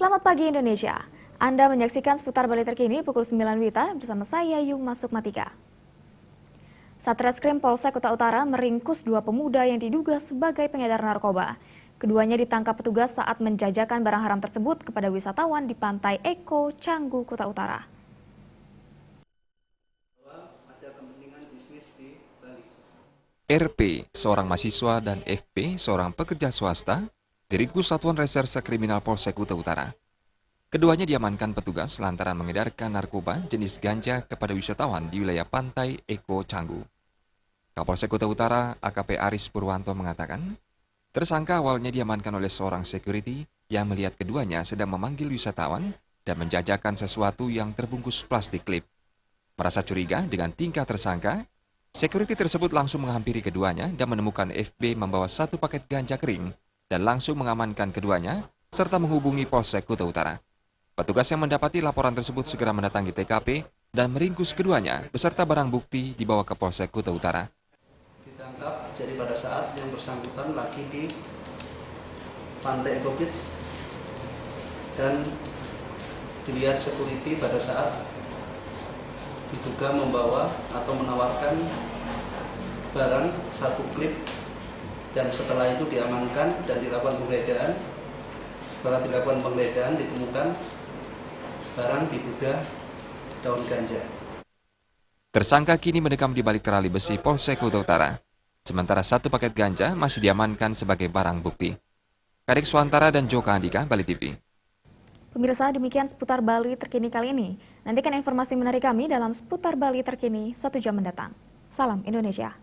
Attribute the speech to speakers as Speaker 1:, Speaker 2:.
Speaker 1: Selamat pagi Indonesia. Anda menyaksikan seputar Bali terkini pukul 9 WITA bersama saya Yung Masuk Matika. Satreskrim Polsek Kuta Utara meringkus dua pemuda yang diduga sebagai pengedar narkoba. Keduanya ditangkap petugas saat menjajakan barang haram tersebut kepada wisatawan di Pantai Eko, Canggu, Kuta Utara.
Speaker 2: RP, seorang mahasiswa, dan FP, seorang pekerja swasta, diringkus Satuan Reserse Kriminal Polsek Kuta Utara. Keduanya diamankan petugas lantaran mengedarkan narkoba jenis ganja kepada wisatawan di wilayah Pantai Eko, Canggu. Kapolsek Kuta Utara, AKP Aris Purwanto mengatakan, tersangka awalnya diamankan oleh seorang security yang melihat keduanya sedang memanggil wisatawan dan menjajakan sesuatu yang terbungkus plastik klip. Merasa curiga dengan tingkah tersangka, security tersebut langsung menghampiri keduanya dan menemukan FB membawa satu paket ganja kering dan langsung mengamankan keduanya serta menghubungi Polsek Kuta Utara. Petugas yang mendapati laporan tersebut segera mendatangi TKP dan meringkus keduanya beserta barang bukti dibawa ke Polsek Kuta Utara.
Speaker 3: Ditangkap jadi pada saat yang bersangkutan lagi di Pantai Eko Beach dan dilihat security pada saat diduga membawa atau menawarkan barang satu klip, dan setelah itu diamankan dan dilakukan penggeledahan. Setelah dilakukan penggeledahan ditemukan barang diduga daun ganja.
Speaker 2: Tersangka kini mendekam di balik terali besi Polsek Kuta Utara, sementara satu paket ganja masih diamankan sebagai barang bukti. Kadek Suantara dan Joka Andika, Bali TV.
Speaker 1: Pemirsa, demikian seputar Bali terkini kali ini. Nantikan informasi menarik kami dalam seputar Bali terkini 1 jam mendatang. Salam Indonesia.